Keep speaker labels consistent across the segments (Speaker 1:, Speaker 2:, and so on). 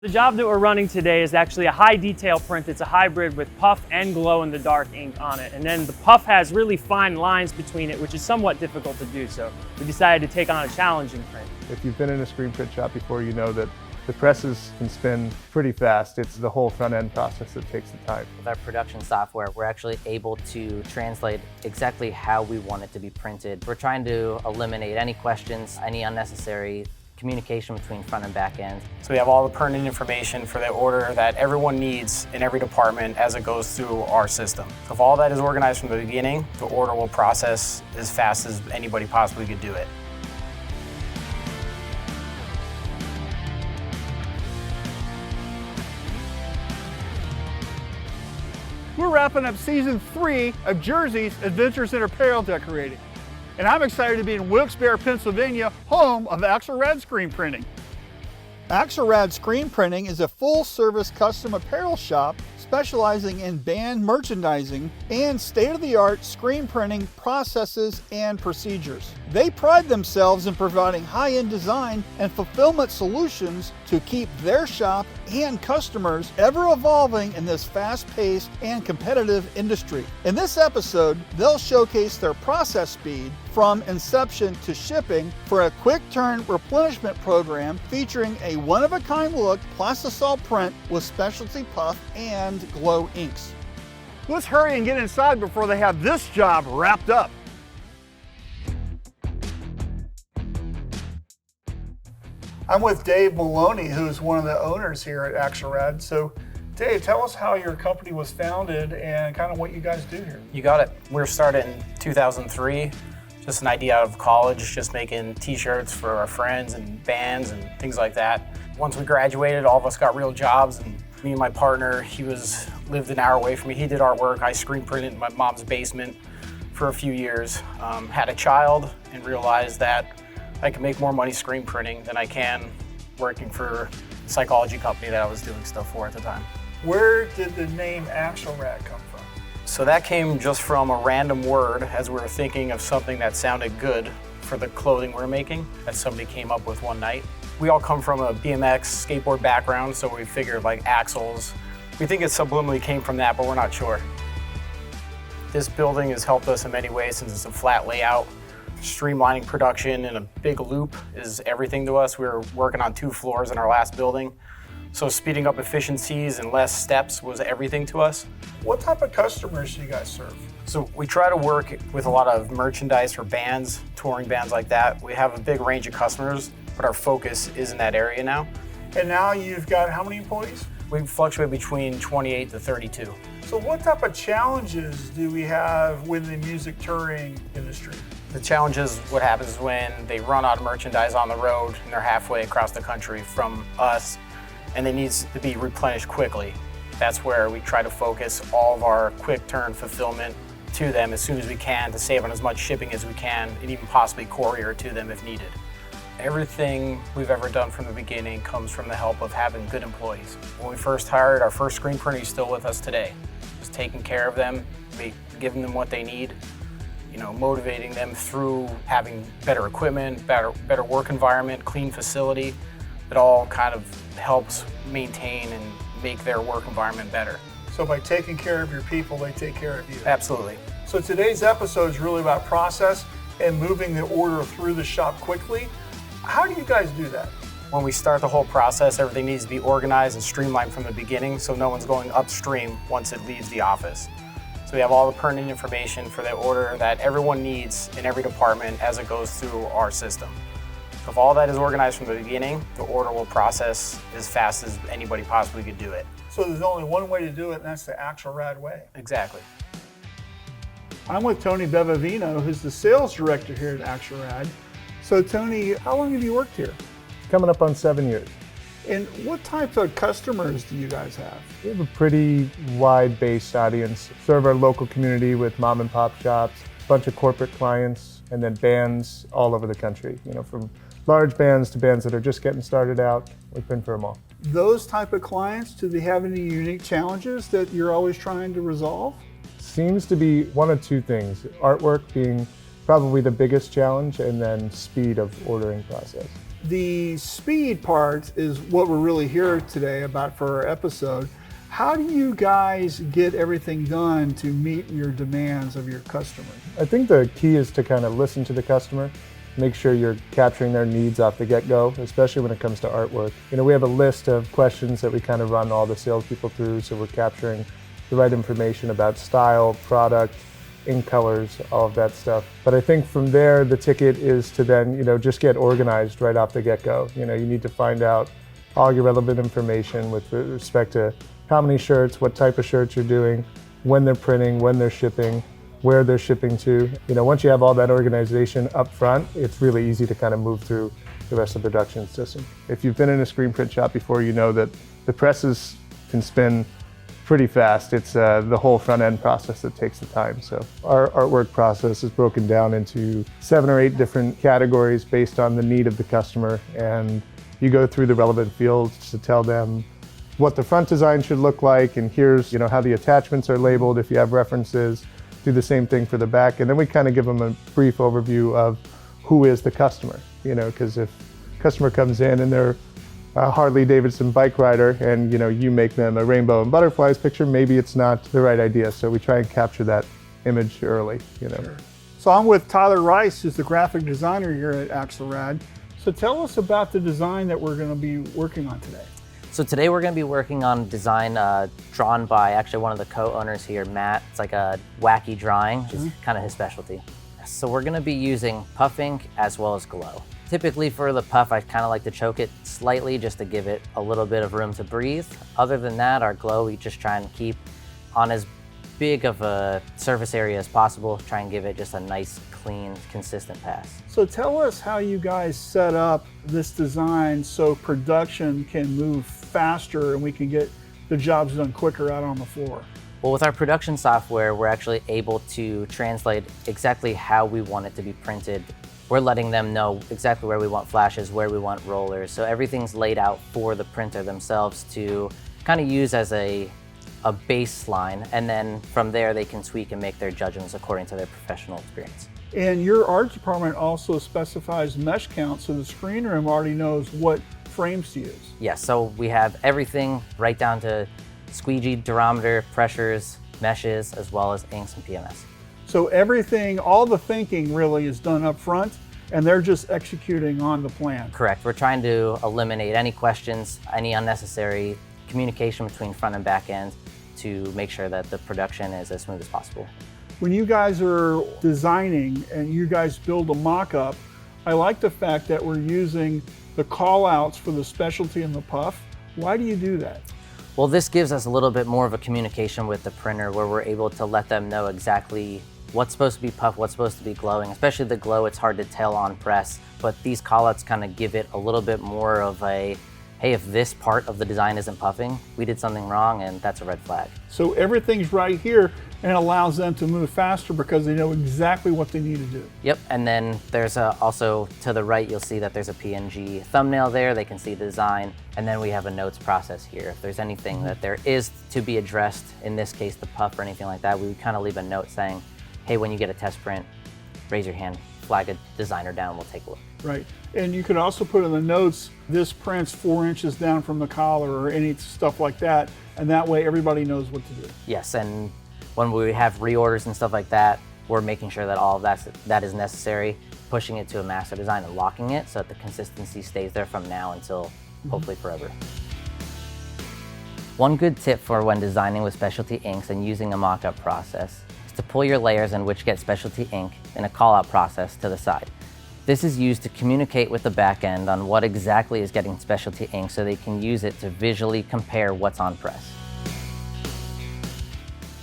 Speaker 1: The job that we're running today is actually a high detail print. It's a hybrid with puff and glow in the dark ink on it. And then the puff has really fine lines between it, which is somewhat difficult to do. So we decided to take on a challenging print.
Speaker 2: If you've been in a screen print shop before, you know that the presses can spin pretty fast. It's the whole front end process that takes the time.
Speaker 3: With our production software, we're actually able to translate exactly how we want it to be printed. We're trying to eliminate any questions, any unnecessary communication between front and back end.
Speaker 4: So we have all the pertinent information for the order that everyone needs in every department as it goes through our system. So if all that is organized from the beginning, the order will process as fast as anybody possibly could do it.
Speaker 5: We're wrapping up season 3 of Jersey's Adventures in Apparel Decorating. And I'm excited to be in Wilkes-Barre, Pennsylvania, home of Apparel Screen Printing. Apparel Screen Printing is a full-service custom apparel shop specializing in band merchandising and state-of-the-art screen printing processes and procedures. They pride themselves in providing high-end design and fulfillment solutions to keep their shop and customers ever evolving in this fast-paced and competitive industry. In this episode, they'll showcase their process speed from inception to shipping for a quick turn replenishment program featuring a one-of-a-kind look plastisol print with specialty puff and glow inks. Let's hurry and get inside before they have this job wrapped up. I'm with Dave Maloney, who's one of the owners here at Axelrad. So Dave, tell us how your company was founded and kind of what you guys do here.
Speaker 4: You got it. We were started in 2003. Just an idea out of college, just making t-shirts for our friends and bands and things like that. Once we graduated, all of us got real jobs, and me and my partner, he lived an hour away from me. He did artwork. I screen printed in my mom's basement for a few years. Had a child and realized that I could make more money screen printing than I can working for the psychology company that I was doing stuff for at the time.
Speaker 5: Where did the name Axelrad come from?
Speaker 4: So that came just from a random word as we were thinking of something that sounded good for the clothing we're making that somebody came up with one night. We all come from a BMX skateboard background, so we figured like axles. We think it subliminally came from that, but we're not sure. This building has helped us in many ways since it's a flat layout. Streamlining production in a big loop is everything to us. We were working on 2 floors in our last building. So speeding up efficiencies and less steps was everything to us.
Speaker 5: What type of customers do you guys serve?
Speaker 4: So we try to work with a lot of merchandise for bands, touring bands like that. We have a big range of customers, but our focus is in that area now.
Speaker 5: And now you've got how many employees?
Speaker 4: We fluctuate between 28 to 32.
Speaker 5: So what type of challenges do we have with the music touring industry?
Speaker 4: The challenge is what happens when they run out of merchandise on the road and they're halfway across the country from us, and it needs to be replenished quickly. That's where we try to focus all of our quick turn fulfillment to them as soon as we can to save on as much shipping as we can and even possibly courier to them if needed. Everything we've ever done from the beginning comes from the help of having good employees. When we first hired our first screen printer, he's still with us today. Just taking care of them, giving them what they need, motivating them through having better equipment, better work environment, clean facility. It all kind of helps maintain and make their work environment better.
Speaker 5: So by taking care of your people, they take care of you.
Speaker 4: Absolutely.
Speaker 5: So today's episode is really about process and moving the order through the shop quickly. How do you guys do that?
Speaker 4: When we start the whole process, everything needs to be organized and streamlined from the beginning so no one's going upstream once it leaves the office. So we have all the pertinent information for the order that everyone needs in every department as it goes through our system. So if all that is organized from the beginning, the order will process as fast as anybody possibly could do it.
Speaker 5: So there's only one way to do it, and that's the Axelrad way.
Speaker 4: Exactly.
Speaker 5: I'm with Tony Bevavino, who's the sales director here at Axelrad. So Tony, how long have you worked here?
Speaker 2: Coming up on 7 years.
Speaker 5: And what type of customers do you guys have?
Speaker 2: We have a pretty wide-based audience. Serve our local community with mom and pop shops, a bunch of corporate clients, and then bands all over the country. From large bands to bands that are just getting started out. We print for them all.
Speaker 5: Those type of clients, do they have any unique challenges that you're always trying to resolve?
Speaker 2: Seems to be one of 2 things. Artwork being probably the biggest challenge, and then speed of ordering process.
Speaker 5: The speed part is what we're really here today about for our episode. How do you guys get everything done to meet your demands of your customers?
Speaker 2: I think the key is to kind of listen to the customer, make sure you're capturing their needs off the get-go, especially when it comes to artwork. We have a list of questions that we kind of run all the salespeople through, so we're capturing the right information about style, product, ink colors, all of that stuff. But I think from there, the ticket is to then, just get organized right off the get-go. You need to find out all your relevant information with respect to how many shirts, what type of shirts you're doing, when they're printing, when they're shipping, where they're shipping to. Once you have all that organization up front, it's really easy to kind of move through the rest of the production system. If you've been in a screen print shop before, you know that the presses can spin pretty fast. It's the whole front end process that takes the time. So our artwork process is broken down into 7 or 8 different categories based on the need of the customer. And you go through the relevant fields to tell them what the front design should look like. And here's how the attachments are labeled if you have references. Do the same thing for the back. And then we kind of give them a brief overview of who is the customer. Because if a customer comes in and they're a Harley Davidson bike rider and you make them a rainbow and butterflies picture, maybe it's not the right idea. So we try and capture that image early.
Speaker 5: Sure. So I'm with Tyler Rice, who's the graphic designer here at Axelrad. So tell us about the design that we're going to be working on today.
Speaker 3: So today we're going to be working on design drawn by actually one of the co-owners here, Matt. It's like a wacky drawing, which is kind of his specialty. So we're going to be using puff ink as well as glow. Typically for the puff, I kind of like to choke it slightly just to give it a little bit of room to breathe. Other than that, our glow, we just try and keep on as big of a surface area as possible, try and give it just a nice, clean, consistent pass.
Speaker 5: So tell us how you guys set up this design so production can move faster and we can get the jobs done quicker out on the floor.
Speaker 3: Well, with our production software, we're actually able to translate exactly how we want it to be printed. We're letting them know exactly where we want flashes, where we want rollers. So everything's laid out for the printer themselves to kind of use as a baseline. And then from there, they can tweak and make their judgments according to their professional experience.
Speaker 5: And your art department also specifies mesh count, so the screen room already knows what frames to use.
Speaker 3: Yes, so we have everything right down to squeegee, durometer, pressures, meshes, as well as inks and PMS.
Speaker 5: So everything, all the thinking really is done up front, and they're just executing on the plan.
Speaker 3: Correct. We're trying to eliminate any questions, any unnecessary communication between front and back end to make sure that the production is as smooth as possible.
Speaker 5: When you guys are designing and you guys build a mock-up, I like the fact that we're using the call-outs for the specialty and the puff. Why do you do that?
Speaker 3: Well, this gives us a little bit more of a communication with the printer where we're able to let them know exactly what's supposed to be puff, what's supposed to be glowing. Especially the glow, it's hard to tell on press, but these callouts kind of give it a little bit more of a, hey, if this part of the design isn't puffing, we did something wrong and that's a red flag.
Speaker 5: So everything's right here and it allows them to move faster because they know exactly what they need to do.
Speaker 3: Yep, and then there's also to the right, you'll see that there's a PNG thumbnail there. They can see the design. And then we have a notes process here. If there's anything that there is to be addressed, in this case, the puff or anything like that, we would kind of leave a note saying, hey, when you get a test print, raise your hand, flag a designer down, we'll take a look.
Speaker 5: Right, and you could also put in the notes, this print's 4 inches down from the collar or any stuff like that, and that way everybody knows what to do.
Speaker 3: Yes, and when we have reorders and stuff like that, we're making sure that all of that is necessary, pushing it to a master design and locking it so that the consistency stays there from now until hopefully forever. One good tip for when designing with specialty inks and using a mock-up process is to pull your layers in which get specialty ink in a call-out process to the side. This is used to communicate with the back end on what exactly is getting specialty ink so they can use it to visually compare what's on press.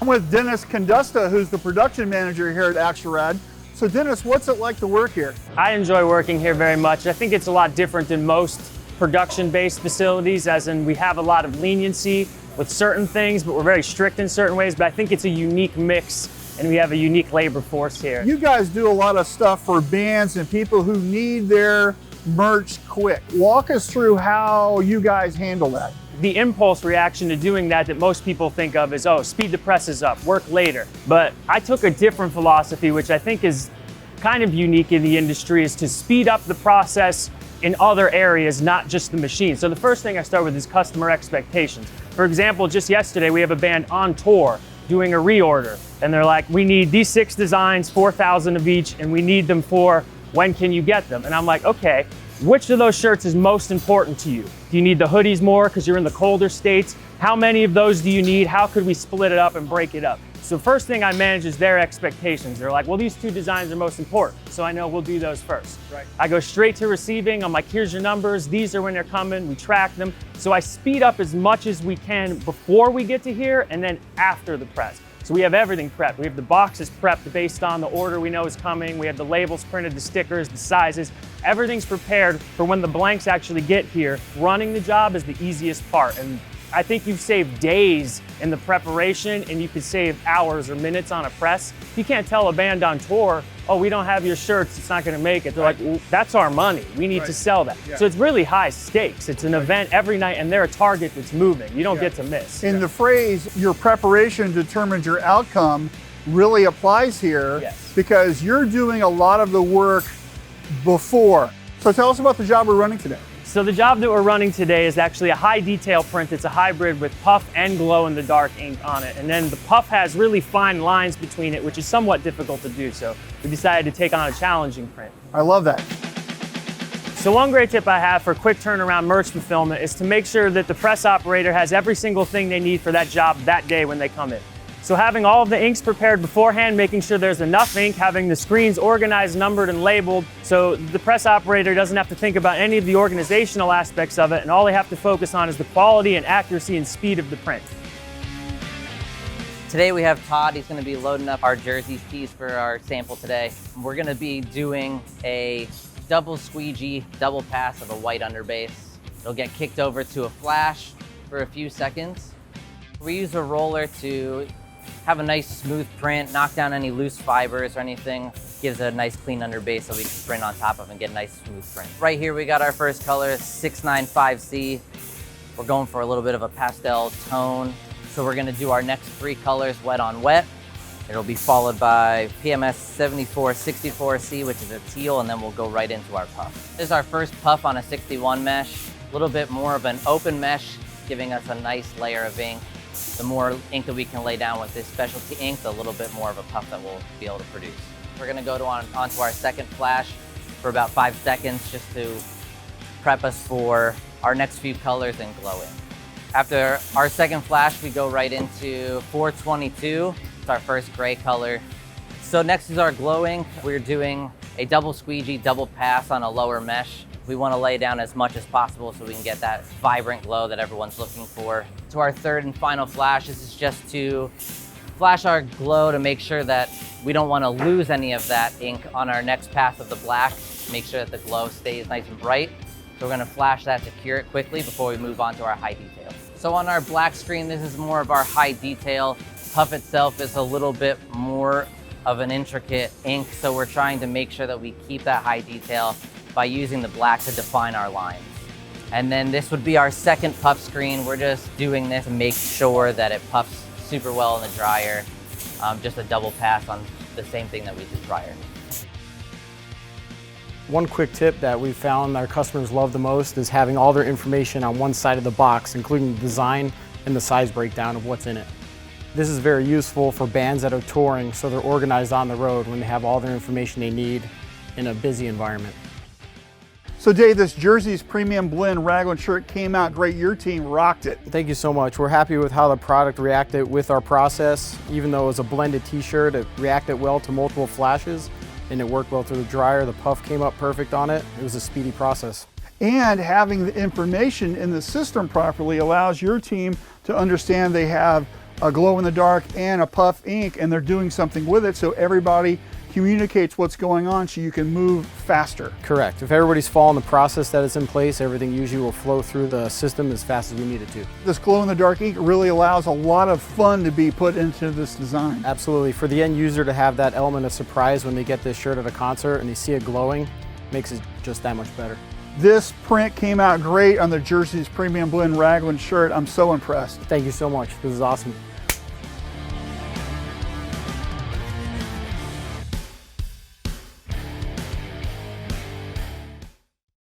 Speaker 5: I'm with Dennis Condusta, who's the production manager here at Axelrad. So Dennis, what's it like to work here?
Speaker 1: I enjoy working here very much. I think it's a lot different than most production-based facilities, as in we have a lot of leniency with certain things, but we're very strict in certain ways. But I think it's a unique mix, and we have a unique labor force here.
Speaker 5: You guys do a lot of stuff for bands and people who need their merch quick. Walk us through how you guys handle that.
Speaker 1: The impulse reaction to doing that most people think of is, oh, speed the presses up, work later. But I took a different philosophy, which I think is kind of unique in the industry, is to speed up the process, in other areas, not just the machine. So the first thing I start with is customer expectations. For example, just yesterday we have a band on tour doing a reorder, and they're like, we need these 6 designs, 4,000 of each, and we need them for when can you get them? And I'm like, okay, which of those shirts is most important to you? Do you need the hoodies more because you're in the colder states? How many of those do you need? How could we split it up and break it up? So first thing I manage is their expectations. They're like, well, these 2 designs are most important, so I know we'll do those first.
Speaker 5: Right.
Speaker 1: I go straight to receiving. I'm like, here's your numbers. These are when they're coming. We track them. So I speed up as much as we can before we get to here and then after the press. So we have everything prepped. We have the boxes prepped based on the order we know is coming. We have the labels printed, the stickers, the sizes. Everything's prepared for when the blanks actually get here. Running the job is the easiest part. And I think you've saved days in the preparation, and you could save hours or minutes on a press. You can't tell a band on tour, oh, we don't have your shirts, it's not gonna make it. They're like, well, that's our money, we need to sell that.
Speaker 5: Yeah.
Speaker 1: So it's really high stakes. It's an event every night, and they're a target that's moving. You don't get to miss.
Speaker 5: In the phrase, your preparation determines your outcome, really applies here.
Speaker 1: Yes.
Speaker 5: Because you're doing a lot of the work before. So tell us about the job we're running today.
Speaker 1: So the job that we're running today is actually a high detail print. It's a hybrid with puff and glow in the dark ink on it. And then the puff has really fine lines between it, which is somewhat difficult to do. So we decided to take on a challenging print.
Speaker 5: I love that.
Speaker 1: So one great tip I have for quick turnaround merch fulfillment is to make sure that the press operator has every single thing they need for that job that day when they come in. So having all of the inks prepared beforehand, making sure there's enough ink, having the screens organized, numbered, and labeled, so the press operator doesn't have to think about any of the organizational aspects of it, and all they have to focus on is the quality and accuracy and speed of the print.
Speaker 3: Today we have Todd. He's going to be loading up our jerseys piece for our sample today. We're going to be doing a double squeegee, double pass of a white underbase. It'll get kicked over to a flash for a few seconds. We use a roller to have a nice smooth print, knock down any loose fibers or anything. Gives a nice clean underbase so we can print on top of and get a nice smooth print. Right here we got our first color, 695C. We're going for a little bit of a pastel tone. So we're gonna do our next 3 colors wet on wet. It'll be followed by PMS 7464C, which is a teal, and then we'll go right into our puff. This is our first puff on a 61 mesh. A little bit more of an open mesh, giving us a nice layer of ink. The more ink that we can lay down with this specialty ink, the little bit more of a puff that we'll be able to produce. We're gonna go onto our second flash for about 5 seconds just to prep us for our next few colors and glowing. After our second flash, we go right into 422. It's our first gray color. So next is our glowing. We're doing a double squeegee, double pass on a lower mesh. We want to lay down as much as possible so we can get that vibrant glow that everyone's looking for. To our third and final flash, this is just to flash our glow to make sure that we don't want to lose any of that ink on our next pass of the black. Make sure that the glow stays nice and bright. So we're going to flash that to cure it quickly before we move on to our high detail. So on our black screen, this is more of our high detail. Puff itself is a little bit more of an intricate ink, so we're trying to make sure that we keep that high detail by using the black to define our lines. And then this would be our second puff screen. We're just doing this to make sure that it puffs super well in the dryer. Just a double pass on the same thing that we did prior.
Speaker 6: One quick tip that we found our customers love the most is having all their information on one side of the box, including the design and the size breakdown of what's in it. This is very useful for bands that are touring, so they're organized on the road when they have all their information they need in a busy environment.
Speaker 5: So Dave, this Jersey's Premium Blend raglan shirt came out great. Your team rocked it.
Speaker 6: Thank you so much. We're happy with how the product reacted with our process. Even though it was a blended t-shirt, it reacted well to multiple flashes and it worked well through the dryer. The puff came up perfect on it. It was a speedy process.
Speaker 5: And having the information in the system properly allows your team to understand they have a glow in the dark and a puff ink and they're doing something with it, so everybody communicates what's going on so you can move faster.
Speaker 6: Correct. If everybody's following the process that is in place, everything usually will flow through the system as fast as we need it to.
Speaker 5: This glow in the dark ink really allows a lot of fun to be put into this design.
Speaker 6: Absolutely. For the end user to have that element of surprise when they get this shirt at a concert and they see it glowing, makes it just that much better.
Speaker 5: This print came out great on the Jersey's Premium Blend raglan shirt. I'm so impressed.
Speaker 6: Thank you so much. This is awesome.